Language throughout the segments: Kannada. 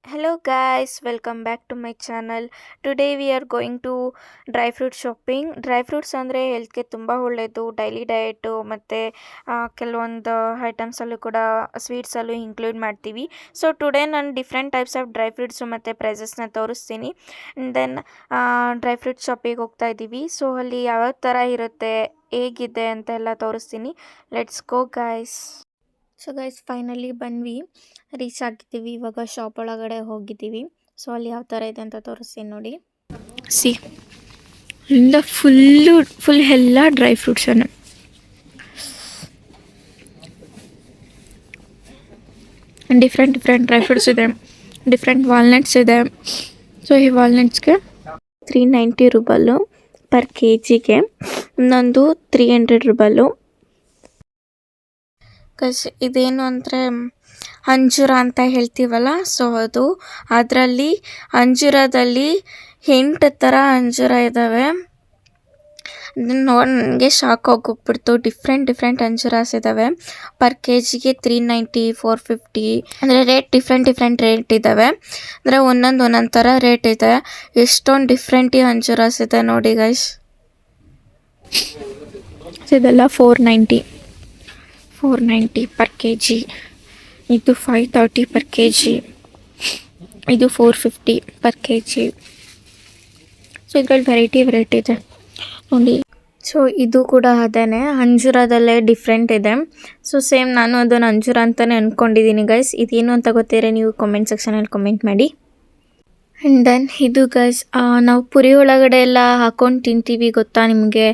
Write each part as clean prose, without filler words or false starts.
Hello guys, welcome back to my channel. Today we are going to dry fruit shopping. Dry fruits ಅಂದರೆ ಹೆಲ್ತ್ಗೆ ತುಂಬ ಒಳ್ಳೆಯದು. ಡೈಲಿ ಡಯಟು ಮತ್ತು ಕೆಲವೊಂದು ಐಟಮ್ಸಲ್ಲೂ ಕೂಡ ಸ್ವೀಟ್ಸಲ್ಲೂ ಇನ್ಕ್ಲೂಡ್ ಮಾಡ್ತೀವಿ. ಸೊ ಟುಡೇ ನಾನು different types of dry fruits ಮತ್ತು ಪ್ರೈಸಸ್ನ ತೋರಿಸ್ತೀನಿ. ದೆನ್ ಡ್ರೈ ಫ್ರೂಟ್ ಶಾಪಿಗೆ ಹೋಗ್ತಾ ಇದ್ದೀವಿ. ಸೊ ಅಲ್ಲಿ ಯಾವ್ಯಾವ ಥರ ಇರುತ್ತೆ, ಹೇಗಿದೆ ಅಂತೆಲ್ಲ ತೋರಿಸ್ತೀನಿ. Let's go guys. So guys finally ಬಂದ್ವಿ, ರೀಚ್ ಆಗಿದ್ದೀವಿ. ಇವಾಗ ಶಾಪ್ ಒಳಗಡೆ ಹೋಗಿದ್ದೀವಿ. ಸೊ ಅಲ್ಲಿ ಯಾವ ಥರ ಇದೆ ಅಂತ ತೋರಿಸ್ತೀನಿ ನೋಡಿ. ಸಿ ಇಂದ ಫುಲ್ ಎಲ್ಲ ಡ್ರೈ ಫ್ರೂಟ್ಸನ್ನು. ಡಿಫ್ರೆಂಟ್ ಡ್ರೈ ಫ್ರೂಟ್ಸ್ ಇದೆ, ಡಿಫ್ರೆಂಟ್ ವಾಲ್ನಟ್ಸ್ ಇದೆ. ಸೊ ಈ ವಾಲ್ನಟ್ಸ್ಗೆ 390 ರೂಪಾಯಿ ಪರ್ ಕೆಜಿಗೆ, ಇನ್ನೊಂದು 300 ರೂಪಾಯಿ. ಇದೇನು ಅಂದರೆ ಅಂಜೂರ ಅಂತ ಹೇಳ್ತೀವಲ್ಲ, ಸೊ ಅದರಲ್ಲಿ ಅಂಜೂರದಲ್ಲಿ 8 ಥರ ಅಂಜೂರ ಇದ್ದಾವೆ. ನೋಡಿ ನನಗೆ ಶಾಕ್ ಆಗೋಗ್ಬಿಡ್ತು. ಡಿಫ್ರೆಂಟ್ ಅಂಜೂರಾಸ್ ಇದ್ದಾವೆ. ಪರ್ ಕೆ ಜಿಗೆ 390, 450 ಅಂದರೆ ರೇಟ್ ಡಿಫ್ರೆಂಟ್ ರೇಟ್ ಇದ್ದಾವೆ. ಅಂದರೆ ಒಂದೊಂದು ಥರ ರೇಟ್ ಇದೆ. ಎಷ್ಟೊಂದು ಡಿಫ್ರೆಂಟ್ ಅಂಜೂರಾಸ್ ಇದೆ ನೋಡಿ ಗೈಸ್. ಇದೆಲ್ಲ 490 ಪರ್ ಕೆ ಜಿ. ಇದು 530 ಪರ್ ಕೆ ಜಿ. ಇದು 450 ಪರ್ ಕೆ ಜಿ. ಸೊ ಇದ್ರಲ್ಲಿ ವೆರೈಟಿ ಇದೆ ನೋಡಿ. ಸೊ ಇದು ಕೂಡ ಅದೇನೆ, ಅಂಜೂರದಲ್ಲೇ ಡಿಫ್ರೆಂಟ್ ಇದೆ. ಸೊ ಸೇಮ್ ನಾನು ಅದನ್ನು ಅಂಜೂರ ಅಂತಲೇ ಅಂದ್ಕೊಂಡಿದ್ದೀನಿ ಗೈಸ್. ಇದೇನು ಅಂತ ಗೊತ್ತಿದ್ರೆ ನೀವು ಕಾಮೆಂಟ್ ಸೆಕ್ಷನಲ್ಲಿ ಕಾಮೆಂಟ್ ಮಾಡಿ. ಆ್ಯಂಡ್ ದೆನ್ ಇದು ಗೈಸ್, ನಾವು ಪುರಿ ಒಳಗಡೆ ಎಲ್ಲ ಹಾಕೊಂಡು ತಿಂತೀವಿ ಗೊತ್ತಾ ನಿಮಗೆ?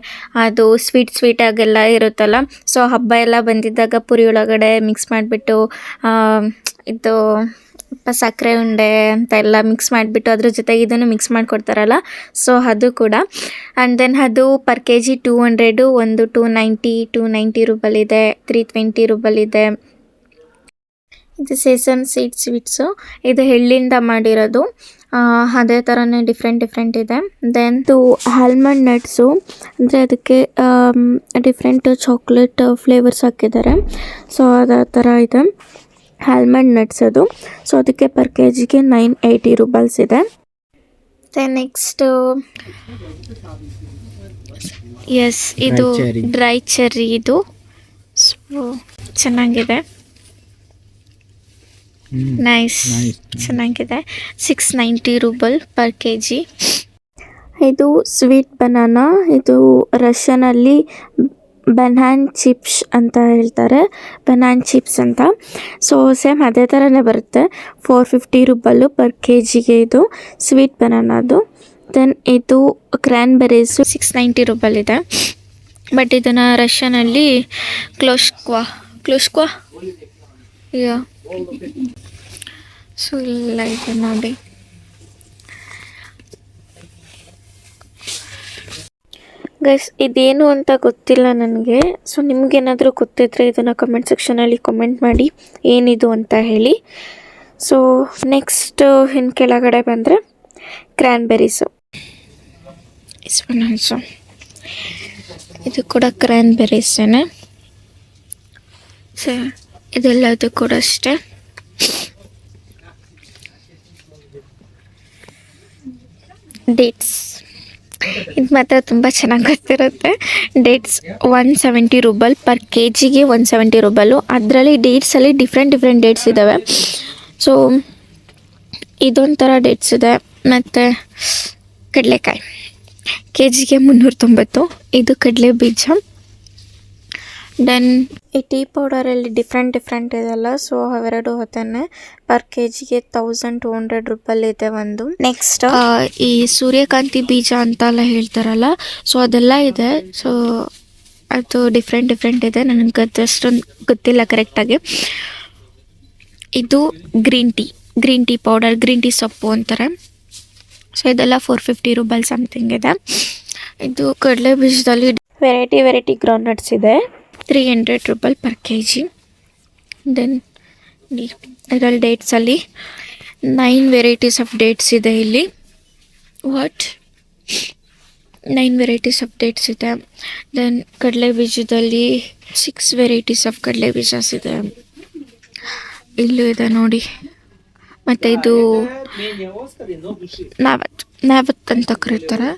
ಅದು ಸ್ವೀಟಾಗೆಲ್ಲ ಇರುತ್ತಲ್ಲ. ಸೊ ಹಬ್ಬ ಎಲ್ಲ ಬಂದಿದ್ದಾಗ ಪುರಿ ಒಳಗಡೆ ಮಿಕ್ಸ್ ಮಾಡಿಬಿಟ್ಟು ಇದು ಸಕ್ಕರೆ ಉಂಡೆ ಅಂತ ಎಲ್ಲ ಮಿಕ್ಸ್ ಮಾಡಿಬಿಟ್ಟು ಅದ್ರ ಜೊತೆಗೆ ಇದನ್ನು ಮಿಕ್ಸ್ ಮಾಡಿಕೊಡ್ತಾರಲ್ಲ, ಸೊ ಅದು ಕೂಡ. ಆ್ಯಂಡ್ ದೆನ್ ಅದು ಪರ್ ಕೆ ಜಿ 200, ಒಂದು 290 ರೂಪಾಯಿ ಇದೆ, 320 ರೂಪಾಯಿ ಇದೆ. ಇದು ಸೇಸಮ್ ಸೀಡ್ ಸ್ವೀಟ್ಸು, ಇದು ಎಳ್ಳಿಂದ ಮಾಡಿರೋದು. ಅದೇ ಥರನೇ ಡಿಫ್ರೆಂಟ್ ಇದೆ. ದೆನ್ ಆಲ್ಮಂಡ್ ನಟ್ಸು, ಅಂದರೆ ಅದಕ್ಕೆ ಡಿಫ್ರೆಂಟ್ ಚಾಕ್ಲೇಟ್ ಫ್ಲೇವರ್ಸ್ ಹಾಕಿದ್ದಾರೆ. ಸೊ ಅದೇ ಥರ ಇದೆ ಆಲ್ಮಂಡ್ ನಟ್ಸ್ ಅದು. ಸೊ ಅದಕ್ಕೆ ಪರ್ ಕೆ ಜಿಗೆ 980 ರೂಪಾಯಿ ಇದೆ. ದೆನ್ ನೆಕ್ಸ್ಟ್ ಇದು ಡ್ರೈ ಚೆರ್ರಿ. ಇದು ಸೊ ಚೆನ್ನಾಗಿದೆ, ನೈಸ್ ಚೆನ್ನಾಗಿದೆ. 690 ರೂಪಾಯಿ ಪರ್ ಕೆ ಜಿ. ಇದು ಸ್ವೀಟ್ ಬನಾನಾ. ಇದು ರಷ್ಯನಲ್ಲಿ ಬನಾನ್ ಚಿಪ್ಸ್ ಅಂತ ಹೇಳ್ತಾರೆ, ಬನಾನ್ ಚಿಪ್ಸ್ ಅಂತ. ಸೊ ಸೇಮ್ ಅದೇ ಥರನೇ ಬರುತ್ತೆ. 450 ರೂಪಾಯಿ ಪರ್ ಕೆ ಜಿಗೆ ಇದು ಸ್ವೀಟ್ ಬನಾನಾದು. ದೆನ್ ಇದು ಕ್ರ್ಯಾನ್ಬೆರೀಸು 690 ರೂಪಾಯಿ ಇದೆ. ಬಟ್ ಇದನ್ನು ರಷ್ಯನಲ್ಲಿ ಕ್ಲೋಷ್ಕ್ವಾ ಯಾ. ಸೊ ಇಲ್ಲ ಇದೆ ನೋಡಿ. ಗೈಸ್ ಇದೇನು ಅಂತ ಗೊತ್ತಿಲ್ಲ ನನಗೆ. ಸೊ ನಿಮಗೇನಾದರೂ ಗೊತ್ತಿದ್ರೆ ಇದನ್ನು ಕಮೆಂಟ್ ಸೆಕ್ಷನಲ್ಲಿ ಕಮೆಂಟ್ ಮಾಡಿ ಏನಿದು ಅಂತ ಹೇಳಿ. ಸೊ ನೆಕ್ಸ್ಟ್ ಇನ್ನು ಕೆಳಗಡೆ ಬಂದರೆ ಕ್ರ್ಯಾನ್ಬೆರೀಸು. ಇದು ಕೂಡ ಕ್ರ್ಯಾನ್ಬೆರೀಸೇನೆ. ಸೊ ಇದೆಲ್ಲದು ಕೂಡ ಅಷ್ಟೇ. ಡೇಟ್ಸ್ ಇದು ಮಾತ್ರ ತುಂಬ ಚೆನ್ನಾಗಿ ಗೊತ್ತಿರುತ್ತೆ. ಡೇಟ್ಸ್ 170 ರೂಪಾಯಿ ಪರ್ ಕೆ ಜಿಗೆ, 170 ರೂಪಾಯಿ. ಅದರಲ್ಲಿ ಡೇಟ್ಸಲ್ಲಿ ಡಿಫ್ರೆಂಟ್ ಡೇಟ್ಸ್ ಇದ್ದಾವೆ. ಸೊ ಇದೊಂಥರ ಡೇಟ್ಸ್ ಇದೆ. ಮತ್ತು ಕಡಲೆಕಾಯಿ ಕೆ ಜಿಗೆ 390. ಇದು ಕಡಲೆ ಬೀಜ. ದೆನ್ ಈ ಟೀ ಪೌಡರಲ್ಲಿ ಡಿಫ್ರೆಂಟ್ ಇದೆಲ್ಲ. ಸೊ ಅವೆರಡು ಹೊತ್ತನೆ ಪರ್ ಕೆ ಜಿಗೆ 1200 ರೂಪಾಯಿ ಇದೆ ಒಂದು. ನೆಕ್ಸ್ಟ್ ಈ ಸೂರ್ಯಕಾಂತಿ ಬೀಜ ಅಂತೆಲ್ಲ ಹೇಳ್ತಾರಲ್ಲ, ಸೊ ಅದೆಲ್ಲ ಇದೆ. ಸೊ ಅದು ಡಿಫ್ರೆಂಟ್ ಇದೆ. ನನಗೆ ಅಷ್ಟೊಂದು ಗೊತ್ತಿಲ್ಲ ಕರೆಕ್ಟಾಗಿ. ಇದು green tea powder, green tea ಸೊಪ್ಪು ಅಂತಾರೆ. ಸೊ ಇದೆಲ್ಲ 450 ರೂಪಾಯಿ ಸಮಥಿಂಗ್ ಇದೆ. ಇದು ಕಡಲೆ ಬೀಜದಲ್ಲಿ ವೆರೈಟಿ ಗ್ರೌಂಡ್ನಟ್ಸ್ ಇದೆ, 300 ರೂಪಾಯಿ ಪರ್ ಕೆ ಜಿ. ದೆನ್ ಇದರಲ್ಲಿ ಡೇಟ್ಸಲ್ಲಿ 9 ವೆರೈಟೀಸ್ ಆಫ್ ಡೇಟ್ಸ್ ಇದೆ ಇಲ್ಲಿ. 9 ವೆರೈಟೀಸ್ ಆಫ್ ಡೇಟ್ಸ್ ಇದೆ. ದೆನ್ ಕಡಲೆ ಬೀಜದಲ್ಲಿ 6 ವೆರೈಟೀಸ್ ಆಫ್ ಕಡಲೆ ಬೀಜಸ್ ಇದೆ. ಇಲ್ಲೂ ಇದೆ ನೋಡಿ. ಮತ್ತು ಇದು ನಾವತ್ ನಾವತ್ ಅಂತ ಕರೀತಾರೆ.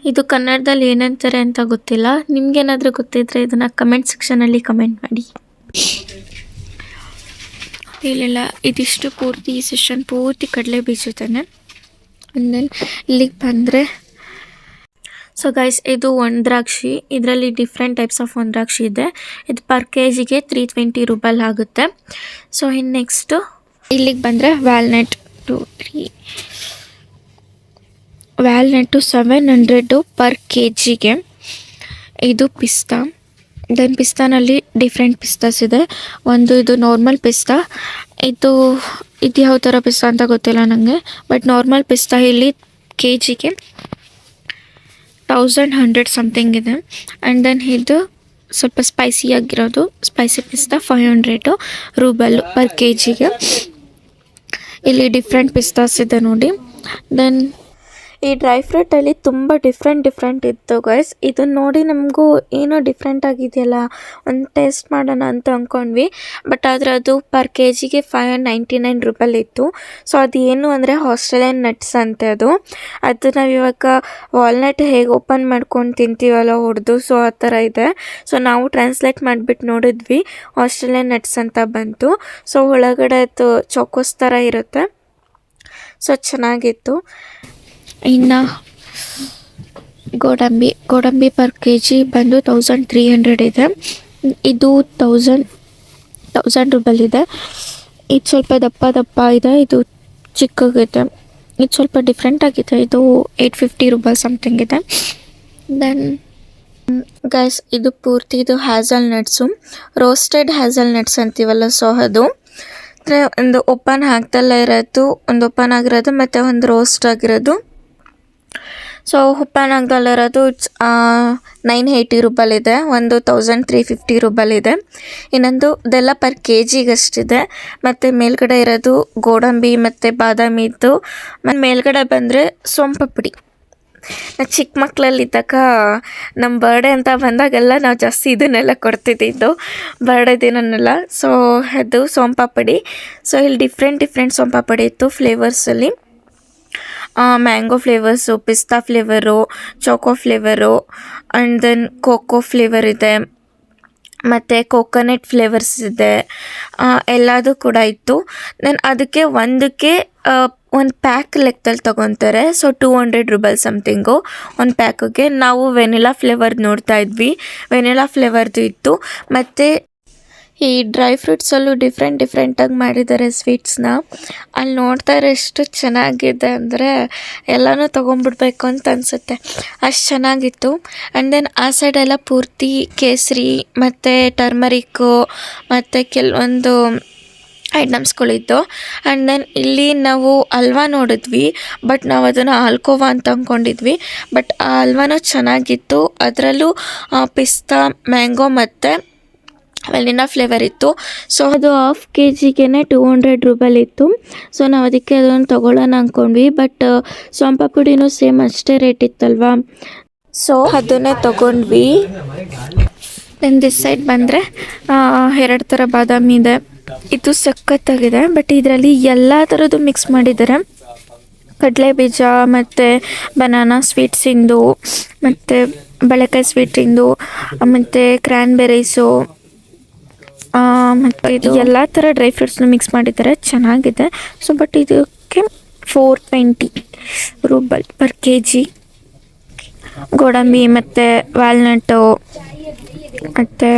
ಇದು ಕನ್ನಡದಲ್ಲಿ ಏನಂತಾರೆ ಅಂತ ಗೊತ್ತಿಲ್ಲ. ನಿಮ್ಗೇನಾದರೂ ಗೊತ್ತಿದ್ರೆ ಇದನ್ನು ಕಮೆಂಟ್ ಸೆಕ್ಷನಲ್ಲಿ ಕಮೆಂಟ್ ಮಾಡಿ. ಇಲ್ಲೆಲ್ಲ ಇದಿಷ್ಟು ಪೂರ್ತಿ ಈ ಸೆಷನ್ ಪೂರ್ತಿ ಕಡಲೆ ಬೀಜತಾನೆ. ದೆನ್ ಇಲ್ಲಿಗೆ ಬಂದರೆ ಸೊ ಗೈಸ್, ಇದು ಒಣದ್ರಾಕ್ಷಿ. ಇದರಲ್ಲಿ ಡಿಫ್ರೆಂಟ್ ಟೈಪ್ಸ್ ಆಫ್ ಒಣದ್ರಾಕ್ಷಿ ಇದೆ. ಇದು ಪರ್ ಕೆ ಜಿಗೆ 320 ರೂಪಾಯಿ ಆಗುತ್ತೆ. ಸೊ ಇನ್ನು ನೆಕ್ಸ್ಟು ಇಲ್ಲಿಗೆ ಬಂದರೆ ವ್ಯಾಲ್ನಟ್ 700 ಪರ್ ಕೆ ಜಿಗೆ. ಇದು ಪಿಸ್ತಾ. ದೆನ್ ಪಿಸ್ತಾನಲ್ಲಿ ಡಿಫ್ರೆಂಟ್ ಪಿಸ್ತಾಸ್ ಇದೆ. ಒಂದು ಇದು ನಾರ್ಮಲ್ ಪಿಸ್ತಾ. ಇದು ಯಾವ ಥರ ಪಿಸ್ತಾ ಅಂತ ಗೊತ್ತಿಲ್ಲ ನನಗೆ, ಬಟ್ ನಾರ್ಮಲ್ ಪಿಸ್ತಾ ಇಲ್ಲಿ ಕೆ ಜಿಗೆ 1100 ಸಮಥಿಂಗ್ ಇದೆ. ಆ್ಯಂಡ್ ದೆನ್ ಇದು ಸ್ವಲ್ಪ ಸ್ಪೈಸಿ ಪಿಸ್ತಾ 500 ರೂಪಾಯಿ ಪರ್ ಕೆ ಜಿಗೆ. ಇಲ್ಲಿ ಡಿಫ್ರೆಂಟ್ ಪಿಸ್ತಾಸ್ ಇದೆ ನೋಡಿ. ದೆನ್ ಈ ಡ್ರೈ ಫ್ರೂಟಲ್ಲಿ ತುಂಬ ಡಿಫ್ರೆಂಟ್ ಇತ್ತು ಗೈಸ್. ಇದನ್ನು ನೋಡಿ ನಮಗೂ ಏನೋ ಡಿಫ್ರೆಂಟ್ ಆಗಿದೆಯಲ್ಲ, ಒಂದು ಟೇಸ್ಟ್ ಮಾಡೋಣ ಅಂತ ಅಂದ್ಕೊಂಡ್ವಿ. ಬಟ್ ಆದರೆ ಅದು ಪರ್ ಕೆ ಜಿಗೆ 599 ರೂಪಾಯಿ ಇತ್ತು. ಸೊ ಅದು ಏನು ಅಂದರೆ ಆಸ್ಟ್ರೇಲಿಯನ್ ನಟ್ಸ್ ಅಂತೆ ಅದು ನಾವು ಇವಾಗ ವಾಲ್ನಟ್ ಹೇಗೆ ಓಪನ್ ಮಾಡ್ಕೊಂಡು ತಿಂತೀವಲ್ಲ ಹೊಡೆದು, ಸೊ ಆ ಥರ ಇದೆ. ಸೊ ನಾವು ಟ್ರಾನ್ಸ್ಲೇಟ್ ಮಾಡಿಬಿಟ್ಟು ನೋಡಿದ್ವಿ, ಆಸ್ಟ್ರೇಲಿಯನ್ ನಟ್ಸ್ ಅಂತ ಬಂತು. ಸೊ ಒಳಗಡೆ ಅದು ಚೋಕೋಸ್ ಥರ ಇರುತ್ತೆ. ಸೊ ಚೆನ್ನಾಗಿತ್ತು. ಇನ್ನು ಗೋಡಂಬಿ ಪರ್ ಕೆ ಜಿ ಬಂದು 1300 ಇದೆ. ಇದು 1000 ರೂಪಾಯಿ ಇದೆ. ಇದು ಸ್ವಲ್ಪ ದಪ್ಪ ಇದೆ, ಇದು ಚಿಕ್ಕಗಿದೆ. ಇದು ಸ್ವಲ್ಪ ಡಿಫ್ರೆಂಟ್ ಆಗಿದೆ. ಇದು 850 ರೂಪಾಯಿ ಸಮಥಿಂಗ್ ಇದೆ. ದೆನ್ ಗೈಸ್, ಇದು ಪೂರ್ತಿ ಇದು hassle nuts, roasted hassle nuts ಅಂತೀವಲ್ಲ, ಸೊ ಅದು ಒಂದು ಓಪನ್ ಆಗ್ದಲ್ಲ ಇರೋದು, ಒಂದು ಓಪನ್ ಆಗಿರೋದು ಮತ್ತು ಒಂದು ರೋಸ್ಟ್ ಆಗಿರೋದು. ಸೊ ಓಪನ್ ಆಗದಲ್ಲಿರೋದು 980 ರೂಪಾಯಿ ಇದೆ. ಒಂದು 1350 ರೂಪಾಯಿ ಇದೆ. ಇನ್ನೊಂದು ಇದೆಲ್ಲ ಪರ್ ಕೆ ಜಿಗಷ್ಟಿದೆ. ಮತ್ತು ಮೇಲ್ಗಡೆ ಇರೋದು ಗೋಡಂಬಿ ಮತ್ತು ಬಾದಾಮಿದ್ದು. ಮೇಲ್ಗಡೆ ಬಂದರೆ ಸೋಂಪಾಪುಡಿ. ಚಿಕ್ಕ ಮಕ್ಕಳಲ್ಲಿದ್ದಾಗ ನಮ್ಮ ಬರ್ಡೇ ಅಂತ ಬಂದಾಗೆಲ್ಲ ನಾವು ಜಾಸ್ತಿ ಇದನ್ನೆಲ್ಲ ಕೊಡ್ತಿದ್ದಿದ್ದು ಬರ್ಡೇ ದಿನನೆಲ್ಲ. ಸೊ ಅದು ಸೋಂಪಾಪುಡಿ. ಸೊ ಇಲ್ಲಿ ಡಿಫ್ರೆಂಟ್ ಸೋಂಪಾಪುಡಿ ಇತ್ತು ಫ್ಲೇವರ್ಸಲ್ಲಿ. ಮ್ಯಾಂಗೋ ಫ್ಲೇವರ್ಸು, ಪಿಸ್ತಾ flavour, choco flavour, and then coco flavour ಇದೆ, ಮತ್ತು ಕೋಕೋನಟ್ ಫ್ಲೇವರ್ಸ್ ಇದೆ. ಎಲ್ಲದೂ ಕೂಡ ಇತ್ತು. ದೆನ್ ಅದಕ್ಕೆ ಒಂದಕ್ಕೆ ಒಂದು ಪ್ಯಾಕ್ ಲೆಕ್ಕದಲ್ಲಿ ತೊಗೊತಾರೆ. ಸೊ 200 ರೂಪಾಯಿ ಸಮಥಿಂಗು ಒಂದು ಪ್ಯಾಕಿಗೆ. ನಾವು ವೆನಿಲಾ ಫ್ಲೇವರ್ ನೋಡ್ತಾ ಇದ್ವಿ, ವೆನಿಲಾ ಫ್ಲೇವರ್ದು ಇತ್ತು. ಮತ್ತು ಈ ಡ್ರೈ ಫ್ರೂಟ್ಸಲ್ಲೂ ಡಿಫ್ರೆಂಟಾಗಿ ಮಾಡಿದ್ದಾರೆ ಸ್ವೀಟ್ಸ್ನ. ಅಲ್ಲಿ ನೋಡ್ತಾ ಇರೋ ಎಷ್ಟು ಚೆನ್ನಾಗಿದೆ ಅಂದರೆ ಎಲ್ಲನೂ ತೊಗೊಂಡ್ಬಿಡ್ಬೇಕು ಅಂತ ಅನಿಸುತ್ತೆ, ಅಷ್ಟು ಚೆನ್ನಾಗಿತ್ತು. ಆ್ಯಂಡ್ ದೆನ್ ಆ ಸೈಡೆಲ್ಲ ಪೂರ್ತಿ ಕೇಸರಿ ಮತ್ತು ಟರ್ಮರಿಕ್ಕು ಮತ್ತು ಕೆಲವೊಂದು ಐಟಮ್ಸ್ಗಳಿತ್ತು. ಆ್ಯಂಡ್ ದೆನ್ ಇಲ್ಲಿ ನಾವು ಹಲ್ವಾ ನೋಡಿದ್ವಿ, ಬಟ್ ನಾವು ಅದನ್ನು ಆಲ್ಕೋವಾ ಅಂತ ಅಂದ್ಕೊಂಡಿದ್ವಿ. ಬಟ್ ಆ ಹಲ್ವಾನೂ ಚೆನ್ನಾಗಿತ್ತು. ಅದರಲ್ಲೂ ಪಿಸ್ತಾ, ಮ್ಯಾಂಗೋ ಮತ್ತು ವೆನಿಲಾ ಫ್ಲೇವರ್ ಇತ್ತು. ಸೊ ಅದು ಹಾಫ್ ಕೆ ಜಿಗೆ 200 ರೂಪಾಯಿ ಇತ್ತು. ಸೊ ನಾವು ಅದಕ್ಕೆ ಅದನ್ನು ತೊಗೊಳ್ಳೋಣ ಅಂದ್ಕೊಂಡ್ವಿ. ಬಟ್ ಸೋಂಪಾಪುಡಿನೂ ಸೇಮ್ ಅಷ್ಟೇ ರೇಟ್ ಇತ್ತಲ್ವಾ, ಸೊ ಅದನ್ನೇ ತೊಗೊಂಡ್ವಿ. ದೆನ್ ದಿಸ್ ಸೈಡ್ ಬಂದರೆ 2 ಥರ ಬಾದಾಮಿ ಇದೆ. ಇದು ಸಖತ್ತಾಗಿದೆ. ಬಟ್ ಇದರಲ್ಲಿ ಎಲ್ಲ ಥರದ್ದು ಮಿಕ್ಸ್ ಮಾಡಿದ್ದಾರೆ. ಕಡಲೆ ಬೀಜ ಮತ್ತು ಬನಾನಾ ಸ್ವೀಟ್ಸಿಂದು, ಮತ್ತು ಬಾಳೆಕಾಯಿ ಸ್ವೀಟಿಂದು, ಮತ್ತು ಕ್ರ್ಯಾನ್ಬೆರೀಸು, ಮತ್ತು ಇದು ಎಲ್ಲ ಥರ ಡ್ರೈ ಫ್ರೂಟ್ಸ್ನ ಮಿಕ್ಸ್ ಮಾಡಿದ್ದಾರೆ. ಚೆನ್ನಾಗಿದೆ. ಸೊ ಬಟ್ ಇದಕ್ಕೆ 420 ರೂಪಾಯಿ ಪರ್ ಕೆ ಜಿ. ಗೋಡಂಬಿ ಮತ್ತು ವಾಲ್ನಟ್ಟು ಮತ್ತು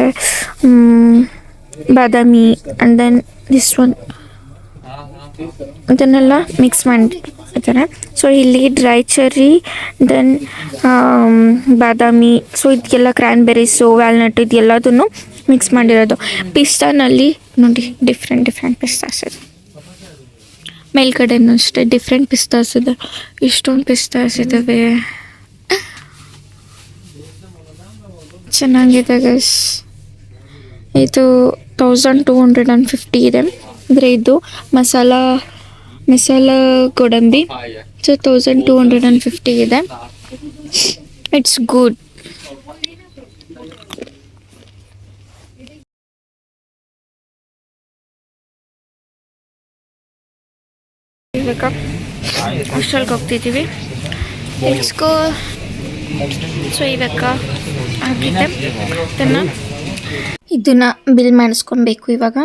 ಬಾದಾಮಿ ಆ್ಯಂಡ್ ದೆನ್ ದಿಸ್ ಒನ್, ಇದನ್ನೆಲ್ಲ ಮಿಕ್ಸ್ ಮಾಡಿರ್ತಾರೆ. ಸೊ ಇಲ್ಲಿ ಡ್ರೈ ಚೆರ್ರಿ, ದೆನ್ ಬಾದಾಮಿ, ಸೊ ಇದಕ್ಕೆಲ್ಲ ಕ್ರ್ಯಾನ್ಬೆರೀಸು, ವ್ಯಾಲ್ನಟ್ ಇದೆಲ್ಲದನ್ನು ಮಿಕ್ಸ್ ಮಾಡಿರೋದು. ಪಿಸ್ತಾನಲ್ಲಿ ನೋಡಿ ಡಿಫ್ರೆಂಟ್ ಪಿಸ್ತಾಸ್ ಇದೆ. ಮೇಲ್ಗಡೆನೂ ಅಷ್ಟೇ ಡಿಫ್ರೆಂಟ್ ಪಿಸ್ತಾಸ್ ಇದೆ. ಇಷ್ಟೊಂದು ಪಿಸ್ತಾಸ್ ಇದ್ದಾವೆ, ಚೆನ್ನಾಗಿದೆ ಗೈಸ್. ಇದು 1250 ಇದೆ. ಅಂದರೆ ಇದು ಮಸಾಲ ಗೋಡಂಬಿ. ಸೊ 1250 ಇದೆ. It's good. ಇವಾಗ ಹಾಸ್ಟೆಲ್ಗೆ ಹೋಗ್ತಿದ್ದೀವಿ. Let's go. ಸೊ ಇವಾಗ ಆಗಿದೆ ಇದನ್ನು ಬಿಲ್ ಮಾಡಿಸ್ಕೊಬೇಕು ಇವಾಗ.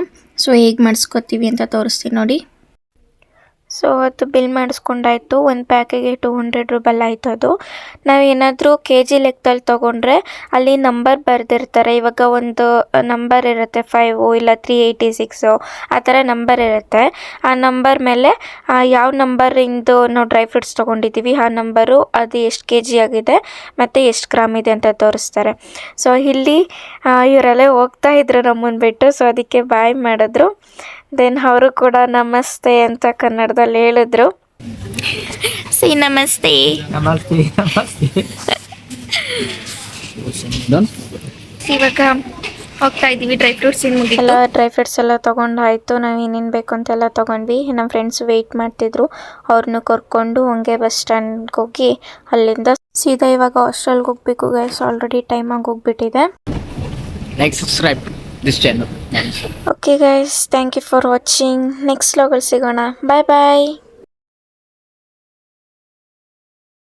ಸೊ ಹೇಗೆ ಮಾಡಿಸ್ಕೊತೀವಿ ಅಂತ ತೋರಿಸ್ತೀನಿ ನೋಡಿ. ಸೊ ಅದು ಬಿಲ್ ಮಾಡಿಸ್ಕೊಂಡಾಯ್ತು. ಒಂದು ಪ್ಯಾಕಿಗೆ 200 ರೂಪಾಯಿ ಆಯಿತು. ಅದು ನಾವೇನಾದರೂ ಕೆ ಜಿ ಲೆಕ್ಕದಲ್ಲಿ ತೊಗೊಂಡ್ರೆ ಅಲ್ಲಿ ನಂಬರ್ ಬರೆದಿರ್ತಾರೆ. ಇವಾಗ ಒಂದು ನಂಬರ್ ಇರುತ್ತೆ 5 ಇಲ್ಲ 386 ಆ ಥರ ನಂಬರ್ ಇರುತ್ತೆ. ಆ ನಂಬರ್ ಮೇಲೆ ಯಾವ ನಂಬರಿಂದು ನಾವು ಡ್ರೈ ಫ್ರೂಟ್ಸ್ ತೊಗೊಂಡಿದ್ದೀವಿ ಆ ನಂಬರು, ಅದು ಎಷ್ಟು ಕೆ ಜಿ ಆಗಿದೆ ಮತ್ತು ಎಷ್ಟು ಗ್ರಾಮ್ ಇದೆ ಅಂತ ತೋರಿಸ್ತಾರೆ. ಸೊ ಇಲ್ಲಿ ಇವರೆಲ್ಲ ಹೋಗ್ತಾ ಇದ್ರು ನಮ್ಮನ್ನು ಬಿಟ್ಟು. ಸೊ ಅದಕ್ಕೆ ಬಾಯ್ ಮಾಡಿದ್ರು. ದೆನ್ ಅವರು ಕೂಡ ನಮಸ್ತೆ ಅಂತ ಕನ್ನಡದಲ್ಲಿ ಹೇಳಿದ್ರು. ಸಿ ನಮಸ್ತೆ. ಇವಾಗ ಹೋಗ್ತಾ ಇದ್ದೀವಿ. ಡ್ರೈ ಫ್ರೂಟ್ಸ್ ಎಲ್ಲ ಡ್ರೈ ಫ್ರೂಟ್ಸ್ ಎಲ್ಲ ತೊಗೊಂಡಾಯಿತು. ನಾವು ಏನೇನು ಬೇಕು ಅಂತೆಲ್ಲ ತೊಗೊಂಡ್ವಿ. ನಮ್ಮ ಫ್ರೆಂಡ್ಸ್ ವೆಯ್ಟ್ ಮಾಡ್ತಿದ್ರು. ಅವ್ರನ್ನ ಕರ್ಕೊಂಡು ಹಂಗೆ ಬಸ್ ಸ್ಟ್ಯಾಂಡ್ಗೆ ಹೋಗಿ ಅಲ್ಲಿಂದ ಸೀದಾ ಇವಾಗ ಹಾಸ್ಟೆಲ್ಗೆ ಹೋಗ್ಬೇಕು ಗೈಸ್. ಆಲ್ರೆಡಿ ಟೈಮ್ ಆಗಿ ಹೋಗ್ಬಿಟ್ಟಿದೆ. Like, subscribe this channel. Okay guys, thank you for watching. Next ವ್ಲಾಗಲ್ಲಿ ಸಿಗೋಣ. ಬಾಯ್ ಬಾಯ್.